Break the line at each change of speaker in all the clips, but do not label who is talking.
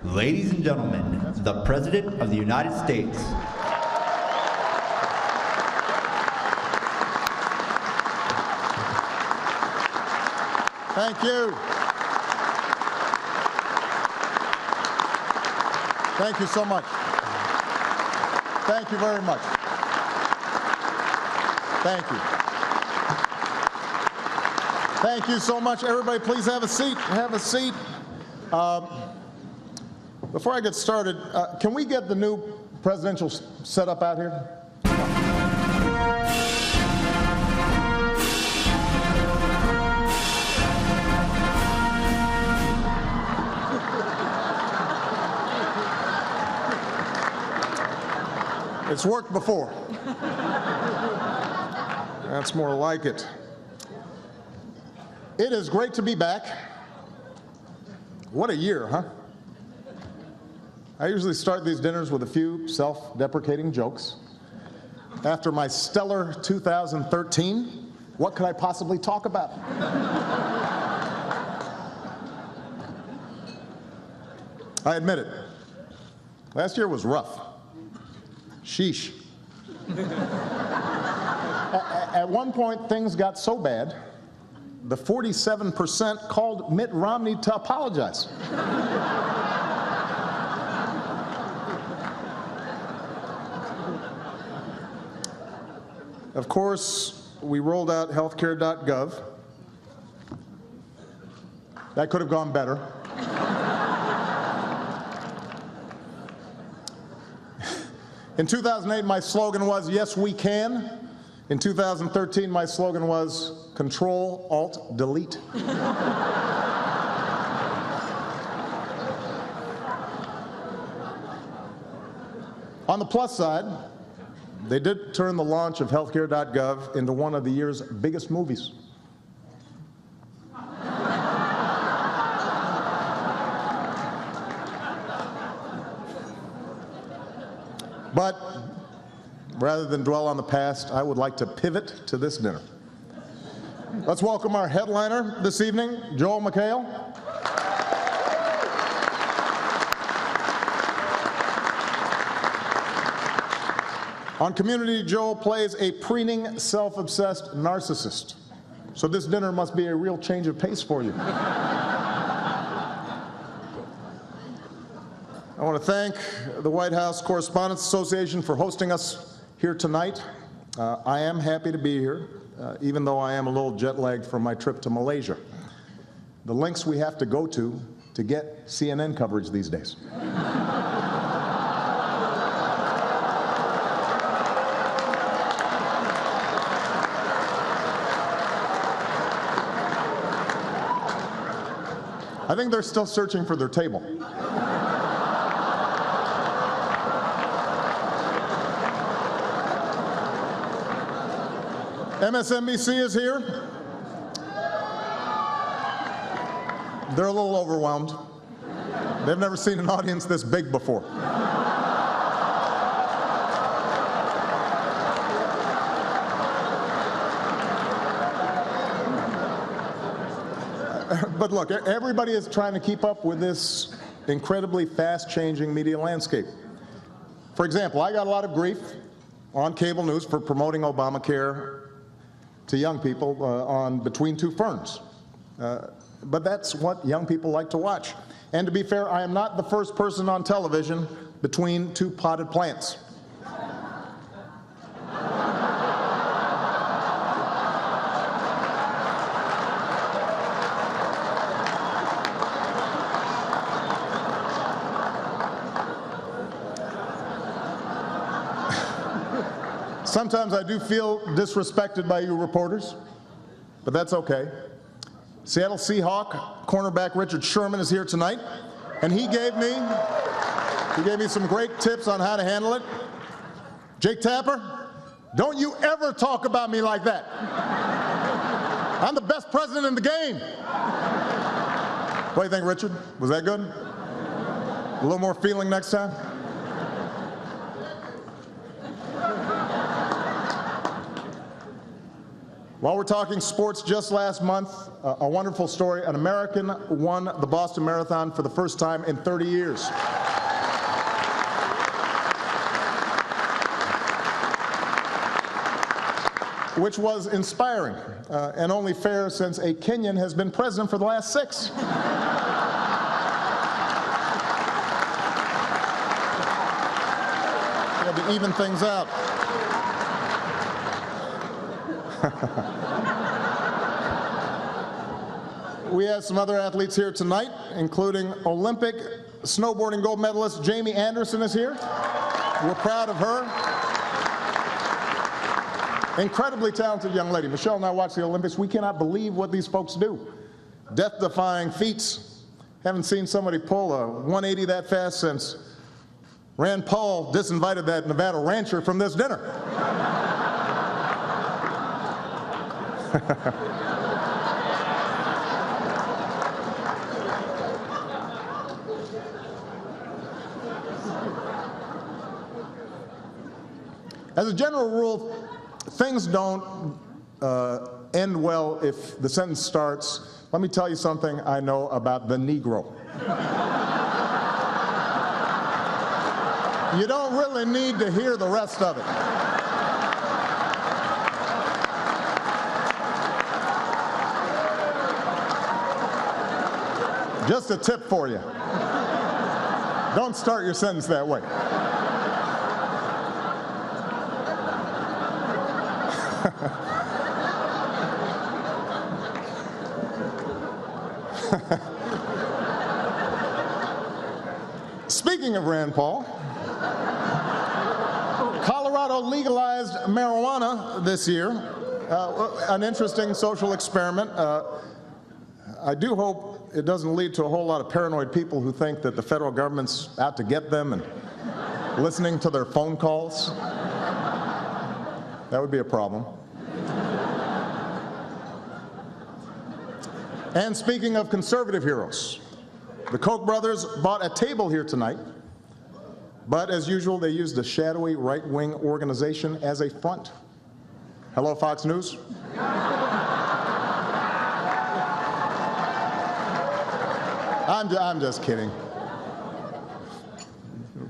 Ladies and gentlemen, the President of the United States.
Thank you. Thank you so much. Thank you very much. Thank you. Thank you so much. Everybody, please have a seat. Have a seat. Before I get started, can we get the new presidential setup out here? It's worked before. That's more like it. It is great to be back. What a year, huh? I usually start these dinners with a few self-deprecating jokes. After my stellar 2013, what could I possibly talk about? I admit it. Last year was rough. Sheesh. At one point, things got so bad, the 47% called Mitt Romney to apologize. Of course, we rolled out healthcare.gov. That could have gone better. In 2008, my slogan was, yes, we can. In 2013, my slogan was, Control, Alt, Delete. On the plus side, they did turn the launch of healthcare.gov into one of the year's biggest movies. But rather than dwell on the past, I would like to pivot to this dinner. Let's welcome our headliner this evening, Joel McHale. On Community, Joel plays a preening, self-obsessed narcissist. So this dinner must be a real change of pace for you. I want to thank the White House Correspondents Association for hosting us here tonight. I am happy to be here, even though I am a little jet-lagged from my trip to Malaysia. The lengths we have to go to get CNN coverage these days. I think they're still searching for their table. MSNBC is here. They're a little overwhelmed. They've never seen an audience this big before. But look, everybody is trying to keep up with this incredibly fast-changing media landscape. For example, I got a lot of grief on cable news for promoting Obamacare to young people on Between Two Ferns. But that's what young people like to watch. And to be fair, I am not the first person on television between two potted plants. Sometimes I do feel disrespected by you reporters, but that's okay. Seattle Seahawk cornerback Richard Sherman is here tonight, and he gave me some great tips on how to handle it. Jake Tapper, don't you ever talk about me like that. I'm the best president in the game. What do you think, Richard? Was that good? A little more feeling next time? While we're talking sports, just last month, a wonderful story. An American won the Boston Marathon for the first time in 30 years. Which was inspiring and only fair since a Kenyan has been president for the last 6. We had to even things out. We have some other athletes here tonight, including Olympic snowboarding gold medalist Jamie Anderson is here. We're proud of her. Incredibly talented young lady. Michelle and I watch the Olympics. We cannot believe what these folks do. Death-defying feats. Haven't seen somebody pull a 180 that fast since Rand Paul disinvited that Nevada rancher from this dinner. As a general rule, things don't end well if the sentence starts, "Let me tell you something I know about the Negro." You don't really need to hear the rest of it. Just a tip for you. Don't start your sentence that way. Speaking of Rand Paul, Colorado legalized marijuana this year. An interesting social experiment. I do hope it doesn't lead to a whole lot of paranoid people who think that the federal government's out to get them and listening to their phone calls. That would be a problem. And speaking of conservative heroes, the Koch brothers bought a table here tonight, but as usual, they used a shadowy right-wing organization as a front. Hello, Fox News. I'm just kidding.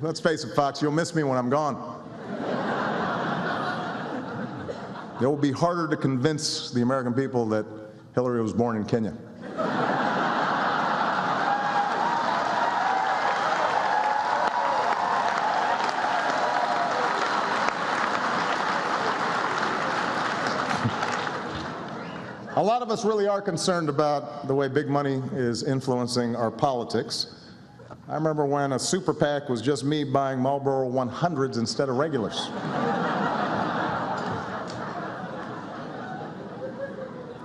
Let's face it, Fox, you'll miss me when I'm gone. It will be harder to convince the American people that Hillary was born in Kenya. A lot of us really are concerned about the way big money is influencing our politics. I remember when a super PAC was just me buying Marlboro 100s instead of regulars.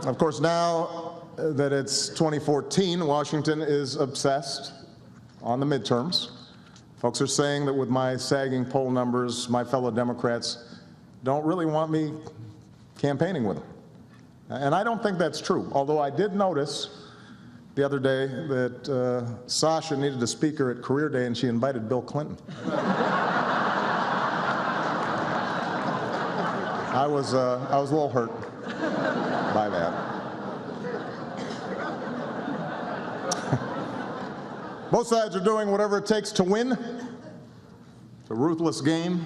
Of course, now that it's 2014, Washington is obsessed on the midterms. Folks are saying that with my sagging poll numbers, my fellow Democrats don't really want me campaigning with them. And I don't think that's true, although I did notice the other day that Sasha needed a speaker at Career Day and she invited Bill Clinton. I was a little hurt by that. Both sides are doing whatever it takes to win. It's a ruthless game.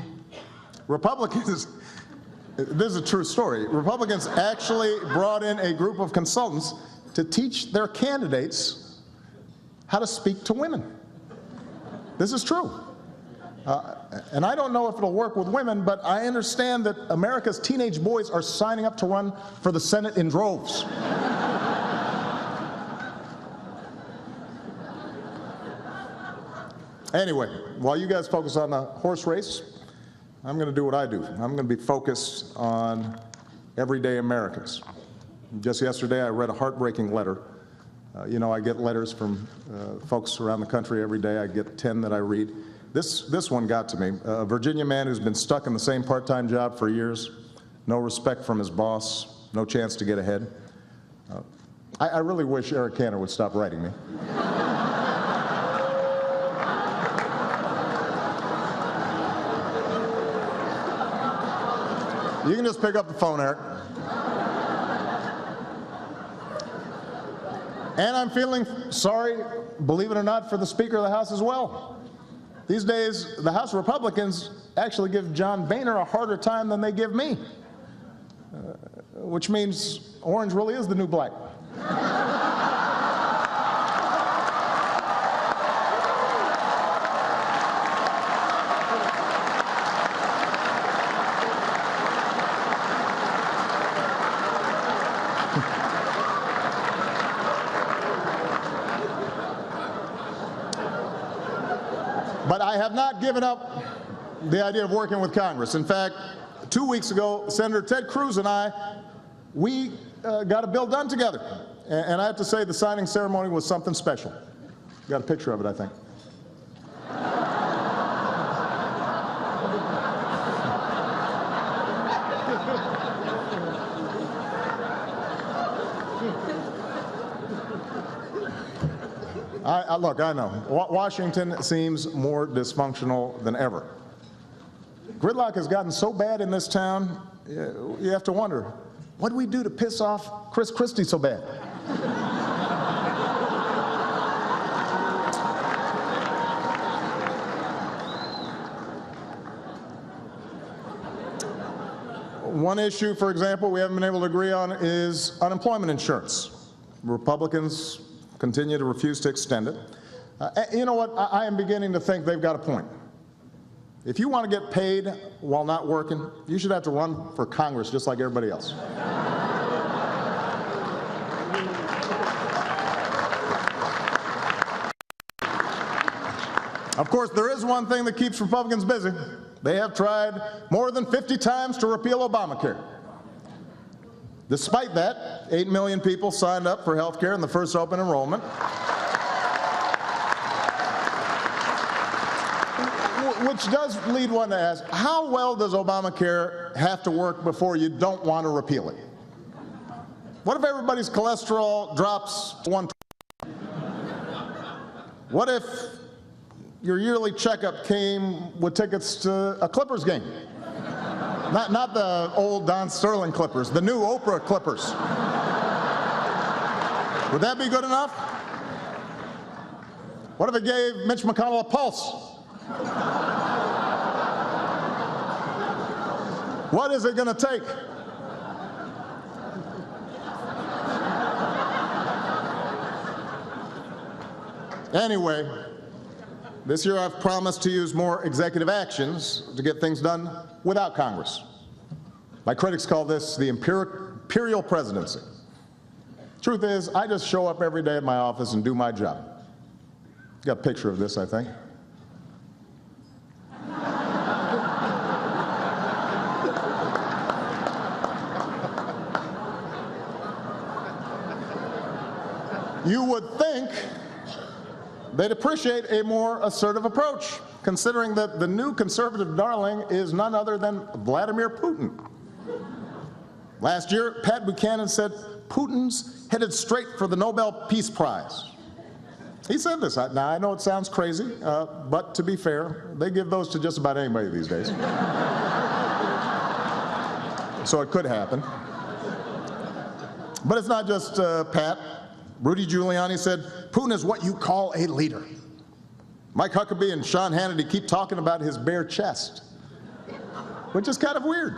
Republicans, this is a true story, Republicans actually brought in a group of consultants to teach their candidates how to speak to women. This is true. And I don't know if it'll work with women, but I understand that America's teenage boys are signing up to run for the Senate in droves. Anyway, while you guys focus on the horse race, I'm going to do what I do. I'm going to be focused on everyday Americans. Just yesterday, I read a heartbreaking letter. You know, I get letters from folks around the country every day. I get 10 that I read. This one got to me. A Virginia man who's been stuck in the same part-time job for years, no respect from his boss, no chance to get ahead. I really wish Eric Cantor would stop writing me. You can just pick up the phone, Eric. And I'm feeling sorry, believe it or not, for the Speaker of the House as well. These days, the House Republicans actually give John Boehner a harder time than they give me, which means orange really is the new black. But I have not given up the idea of working with Congress. In fact, 2 weeks ago, Senator Ted Cruz and we got a bill done together. And I have to say the signing ceremony was something special. Got a picture of it, I think. Look, I know. Washington seems more dysfunctional than ever. Gridlock has gotten so bad in this town, you have to wonder, what do we do to piss off Chris Christie so bad? One issue, for example, we haven't been able to agree on is unemployment insurance. Republicans continue to refuse to extend it. You know what? I am beginning to think they've got a point. If you want to get paid while not working, you should have to run for Congress just like everybody else. Of course, there is one thing that keeps Republicans busy. They have tried more than 50 times to repeal Obamacare. Despite that, 8 million people signed up for health care in the first open enrollment. Which does lead one to ask, how well does Obamacare have to work before you don't want to repeal it? What if everybody's cholesterol drops to 120? What if your yearly checkup came with tickets to a Clippers game? Not the old Don Sterling Clippers, the new Oprah Clippers. Would that be good enough? What if it gave Mitch McConnell a pulse? What is it going to take? Anyway, this year I've promised to use more executive actions to get things done without Congress. My critics call this the imperial presidency. Truth is, I just show up every day at my office and do my job. Got a picture of this, I think. You would think they'd appreciate a more assertive approach, considering that the new conservative darling is none other than Vladimir Putin. Last year, Pat Buchanan said Putin's headed straight for the Nobel Peace Prize. He said this. Now, I know it sounds crazy, but to be fair, they give those to just about anybody these days. So it could happen. But it's not just Pat. Rudy Giuliani said, Putin is what you call a leader. Mike Huckabee and Sean Hannity keep talking about his bare chest, which is kind of weird.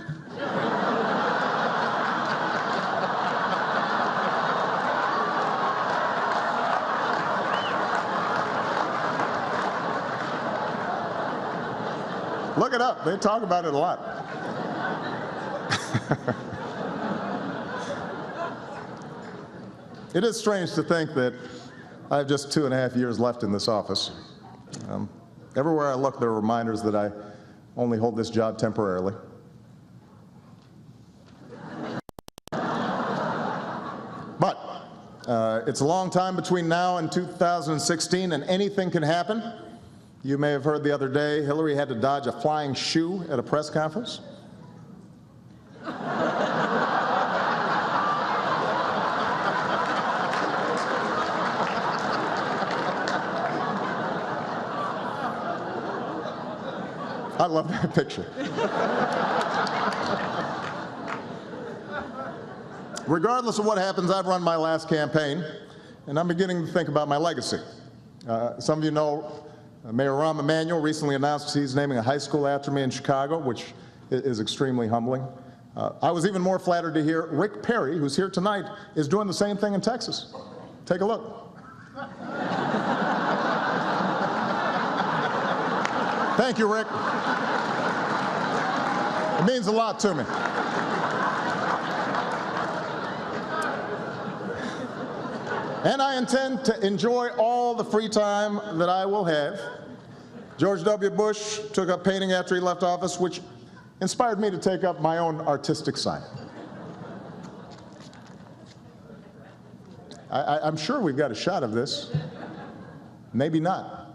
Look it up. They talk about it a lot. It is strange to think that I have just 2.5 years left in this office. Everywhere I look, there are reminders that I only hold this job temporarily. But it's a long time between now and 2016, and anything can happen. You may have heard the other day, Hillary had to dodge a flying shoe at a press conference. I love that picture. Regardless of what happens, I've run my last campaign, and I'm beginning to think about my legacy. Some of you know Mayor Rahm Emanuel recently announced he's naming a high school after me in Chicago, which is extremely humbling. I was even more flattered to hear Rick Perry, who's here tonight, is doing the same thing in Texas. Take a look. Thank you, Rick. It means a lot to me. And I intend to enjoy all the free time that I will have. George W. Bush took up painting after he left office, which inspired me to take up my own artistic side. I'm sure we've got a shot of this. Maybe not.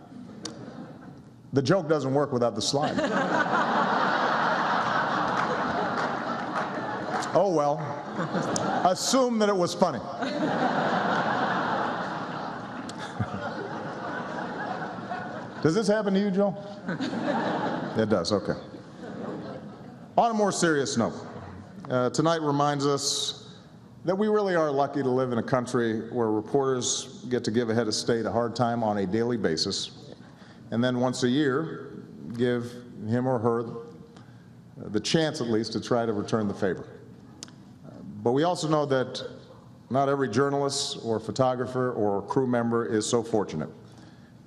The joke doesn't work without the slide. Oh well, assume that it was funny. Does this happen to you, Joe? It does, okay. On a more serious note, tonight reminds us that we really are lucky to live in a country where reporters get to give a head of state a hard time on a daily basis, and then once a year give him or her the chance at least to try to return the favor. But we also know that not every journalist or photographer or crew member is so fortunate,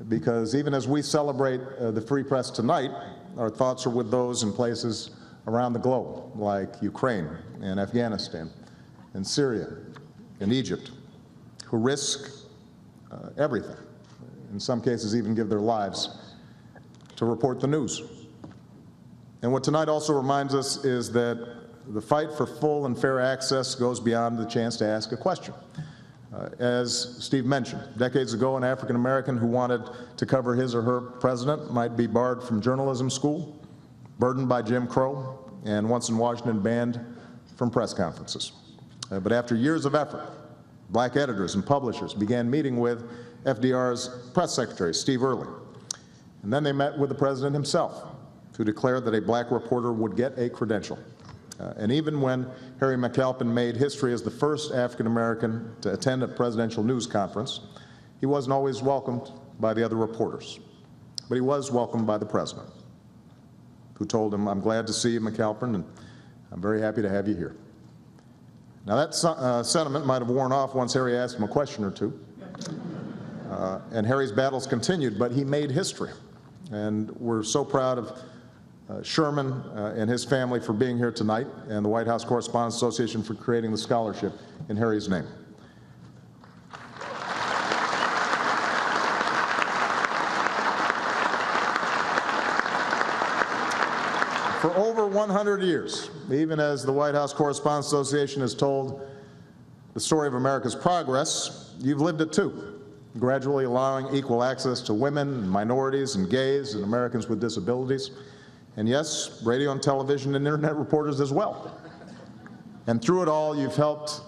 because even as we celebrate the free press tonight, our thoughts are with those in places around the globe, like Ukraine and Afghanistan and Syria and Egypt, who risk everything, in some cases even give their lives, to report the news. And what tonight also reminds us is that the fight for full and fair access goes beyond the chance to ask a question. As Steve mentioned, decades ago, an African American who wanted to cover his or her president might be barred from journalism school, burdened by Jim Crow, and once in Washington banned from press conferences. But after years of effort, black editors and publishers began meeting with FDR's press secretary, Steve Early. And then they met with the president himself, who declared that a black reporter would get a credential. And even when Harry McAlpin made history as the first African American to attend a presidential news conference, he wasn't always welcomed by the other reporters. But he was welcomed by the president, who told him, "I'm glad to see you, McAlpin, and I'm very happy to have you here." Now that sentiment might have worn off once Harry asked him a question or two. And Harry's battles continued, but he made history. And we're so proud of Sherman and his family for being here tonight, and the White House Correspondents Association for creating the scholarship in Harry's name. For over 100 years, even as the White House Correspondents Association has told the story of America's progress, you've lived it too, gradually allowing equal access to women, and minorities, and gays, and Americans with disabilities. And yes, radio and television and internet reporters as well. And through it all, you've helped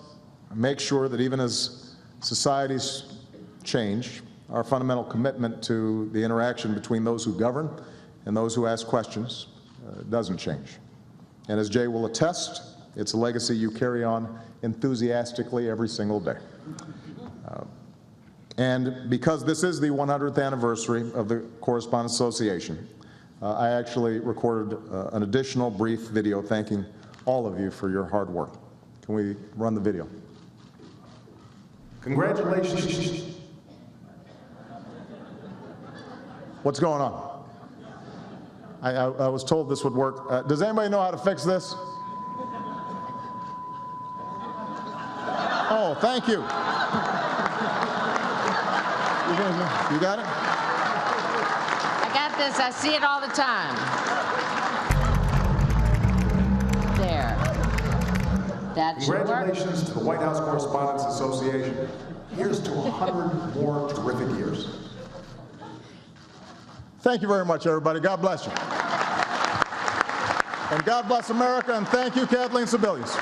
make sure that even as societies change, our fundamental commitment to the interaction between those who govern and those who ask questions doesn't change. And as Jay will attest, it's a legacy you carry on enthusiastically every single day. And because this is the 100th anniversary of the Correspondents Association, I actually recorded an additional brief video thanking all of you for your hard work. Can we run the video? Congratulations. What's going on? I was told this would work. Does anybody know how to fix this? Oh, thank you. You got it?
I got this. I see it all the time. There. That should work.
Congratulations to the White House Correspondents Association. Here's to 100 more terrific years. Thank you very much, everybody. God bless you. And God bless America, and thank you, Kathleen Sebelius.